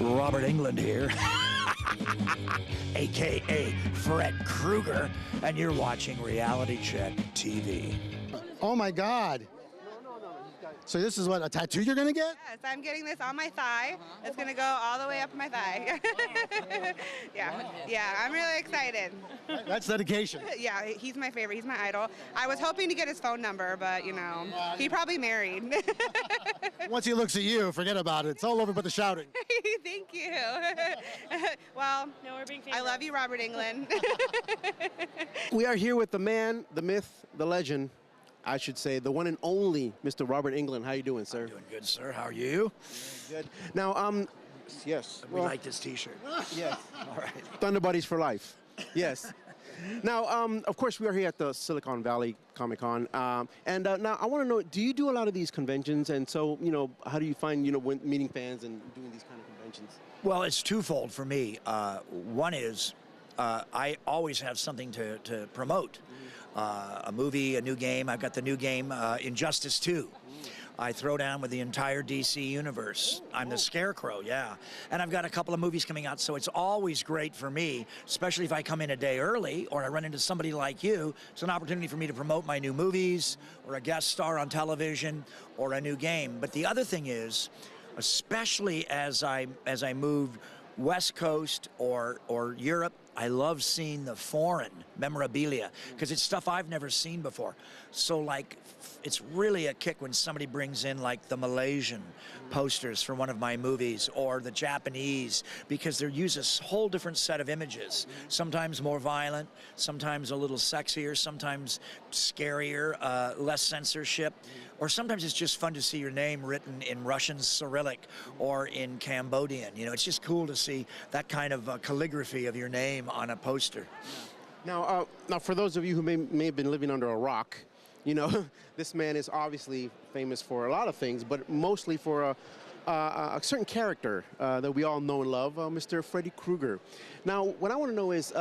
Robert Englund here, a.k.a. Fred Krueger, and you're watching Reality Check TV. Oh my God. So this is what, a tattoo you're gonna get? Yes, I'm getting this on my thigh. It's gonna go all the way up my thigh. Yeah, I'm really excited. That's dedication. Yeah, he's my favorite. He's my idol. I was hoping to get his phone number, but you know, he probably married. Once he looks at you, forget about it. It's all over but the shouting. Thank you. Well, No, we're being I love you, Robert Englund. We are here with the man, the myth, the legend, I should say, the one and only Mr. Robert Englund. How you doing, sir? Doing good, sir. How are you? Good. Now, yes. We like this T-shirt. Yes. All right. Thunder Buddies for life. Yes. Now, of course, we are here at the Silicon Valley Comic-Con, and now I want to know: do you do a lot of these conventions? And so, you know, how do you find, you know, when meeting fans and doing these kind of conventions? Well, it's twofold for me. One is I always have something to promote. A movie, a new game. I've got the new game, Injustice 2. I throw down with the entire DC universe. I'm the Scarecrow, yeah. And I've got a couple of movies coming out, so it's always great for me, especially if I come in a day early or I run into somebody like you. It's an opportunity for me to promote my new movies or a guest star on television or a new game. But the other thing is, especially as I move West Coast or Europe, I love seeing the foreign memorabilia because it's stuff I've never seen before. So like, it's really a kick when somebody brings in like the Malaysian posters for one of my movies or the Japanese, because they use a whole different set of images. Sometimes more violent, sometimes a little sexier, sometimes scarier, less censorship. Or sometimes it's just fun to see your name written in Russian Cyrillic or in Cambodian. You know, it's just cool to see that kind of calligraphy of your name on a poster. Now, for those of you who may have been living under a rock, you know, this man is obviously famous for a lot of things, but mostly for a certain character that we all know and love, Mr. Freddy Krueger. Now, what I want to know is,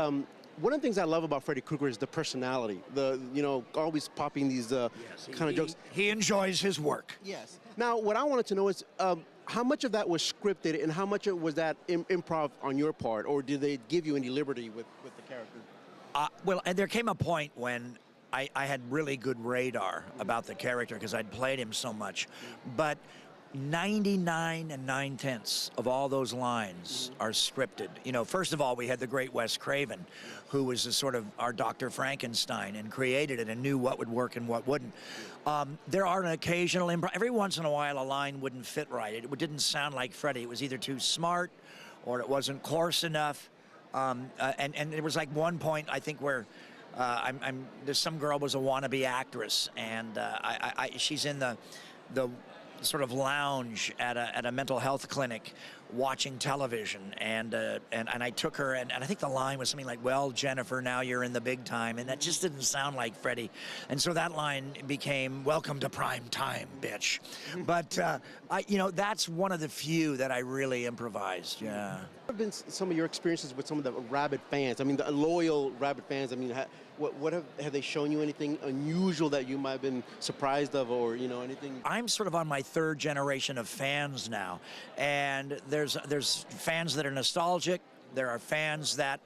one of the things I love about Freddy Krueger is the personality. You know, always popping these kind of jokes. He enjoys his work. Yes. Now, what I wanted to know is, how much of that was scripted and how much was that improv on your part, or did they give you any liberty with the character? Well, and there came a point when I had really good radar about the character because I'd played him so much. But 99 9/10 of all those lines are scripted. You know, first of all, we had the great Wes Craven, who was a sort of our Dr. Frankenstein and created it and knew what would work and what wouldn't. There are an occasional improv. Every once in a while, a line wouldn't fit right. It didn't sound like Freddy. It was either too smart or it wasn't coarse enough. And there was like one point, I think, where there's some girl was a wannabe actress, and she's in the sort of lounge at a mental health clinic watching television, and I took her, and I think the line was something like, "Well, Jennifer, now you're in the big time," and that just didn't sound like Freddy, and so that line became, "Welcome to prime time, bitch." But you know, that's one of the few that I really improvised. Yeah. What have been some of your experiences with some of the rabid fans? I mean, the loyal rabid fans. I mean, what have they shown you anything unusual that you might have been surprised of, or you know, anything? I'm sort of on my third generation of fans now, and there's fans that are nostalgic. There are fans that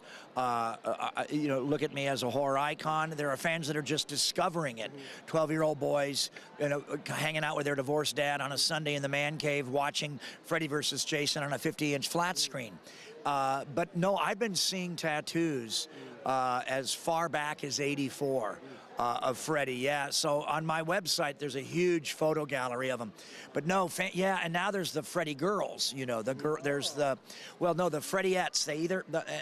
you know, look at me as a horror icon. There are fans that are just discovering it. 12-year-old boys, you know, hanging out with their divorced dad on a Sunday in the man cave, watching Freddy versus Jason on a 50-inch flat screen. But no, I've been seeing tattoos as far back as ’84 of Freddy. Yeah, so on my website there's a huge photo gallery of them. But no, yeah, and now there's the Freddy girls. You know, there's the Freddiettes.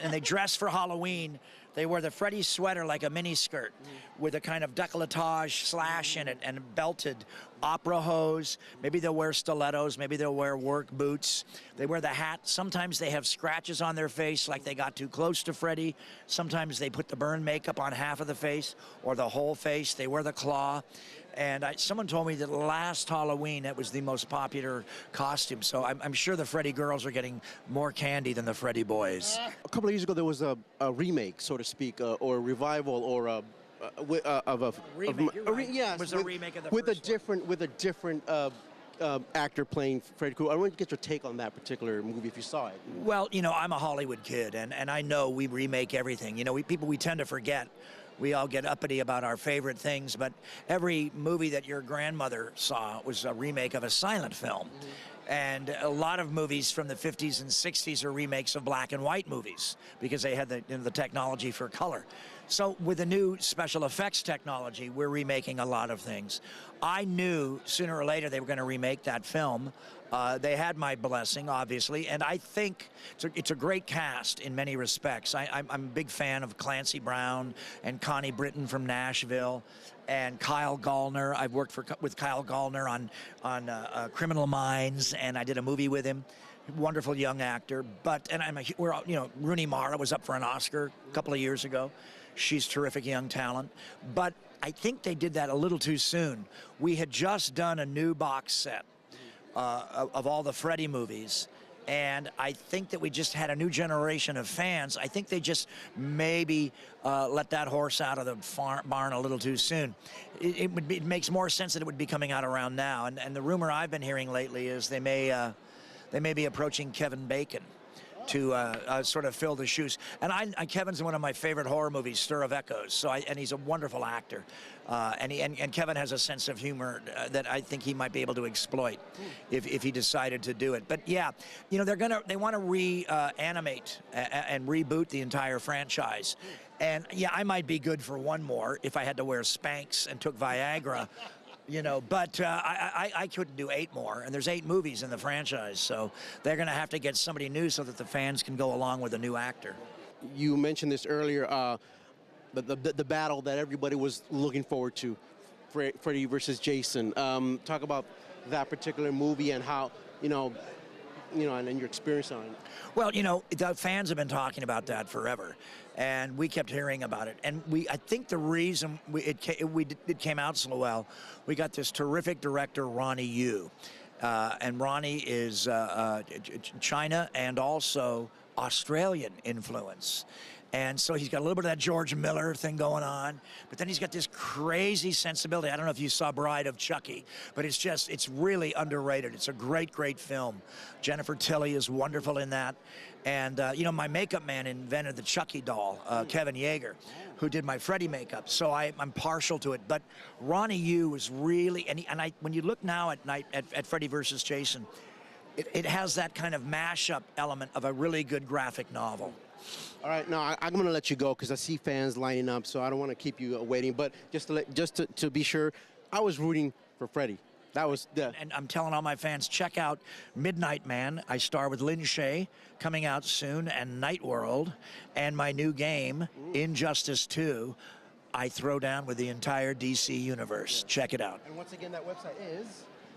And they dress for Halloween. They wear the Freddy sweater like a mini skirt with a kind of décolletage slash in it and belted opera hose. Maybe they'll wear stilettos. Maybe they'll wear work boots. They wear the hat. Sometimes they have scratches on their face like they got too close to Freddy. Sometimes they put the burn makeup on half of the face or the whole face. They wear the claw. And someone told me that last Halloween, that was the most popular costume. So I'm sure the Freddy girls are getting more candy than the Freddy boys. A couple of years ago, there was a remake, so to speak, or a revival, or a remake. You're right. Yes, it was a remake of the with first a different actor playing Freddy Krueger. I want to get your take on that particular movie if you saw it. Well, you know, I'm a Hollywood kid, and I know we remake everything. You know, we tend to forget. We all get uppity about our favorite things, but every movie that your grandmother saw was a remake of a silent film. And a lot of movies from the 50s and 60s are remakes of black and white movies because they had the technology for color. So with the new special effects technology, we're remaking a lot of things. I knew sooner or later they were going to remake that film. They had my blessing, obviously, and I think it's a great cast in many respects. I'm a big fan of Clancy Brown and Connie Britton from Nashville, and Kyle Gallner. I've worked with Kyle Gallner on Criminal Minds, and I did a movie with him. Wonderful young actor, Rooney Mara was up for an Oscar a couple of years ago. She's terrific young talent, but I think they did that a little too soon. We had just done a new box set of all the Freddy movies, and I think that we just had a new generation of fans. I think they just maybe let that horse out of the barn a little too soon. It makes more sense that it would be coming out around now, and the rumor I've been hearing lately is they may be approaching Kevin Bacon to sort of fill the shoes. And Kevin's in one of my favorite horror movies, Stir of Echoes. And he's a wonderful actor. And Kevin has a sense of humor that I think he might be able to exploit if he decided to do it. But yeah, you know, they want to reanimate and reboot the entire franchise. And yeah, I might be good for one more if I had to wear Spanx and took Viagra. You know, but I couldn't do 8 more, and there's 8 movies in the franchise, so they're going to have to get somebody new so that the fans can go along with a new actor. You mentioned this earlier, the battle that everybody was looking forward to, Freddy versus Jason. Talk about that particular movie and how, and your experience on it. Well, you know, the fans have been talking about that forever, and we kept hearing about it. And I think the reason it came out so well, we got this terrific director, Ronnie Yu. And Ronnie is China and also Australian influence. And so he's got a little bit of that George Miller thing going on, but then he's got this crazy sensibility. I don't know if you saw Bride of Chucky, but it's really underrated. It's a great, great film. Jennifer Tilly is wonderful in that. And, my makeup man invented the Chucky doll, Kevin Yeager, who did my Freddy makeup. So I'm partial to it. But Ronnie Yu was really, when you look now at Freddy versus Jason, it has that kind of mashup element of a really good graphic novel. All right, now I'm going to let you go because I see fans lining up, so I don't want to keep you waiting. But just to be sure, I was rooting for Freddy. That was And I'm telling all my fans, check out Midnight Man. I star with Lin Shaye, coming out soon, and Night World, and my new game, Injustice 2. I throw down with the entire DC universe. Yeah. Check it out. And once again, that website is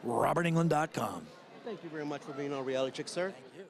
RobertEnglund.com. Thank you very much for being on Reality Check, sir. Thank you.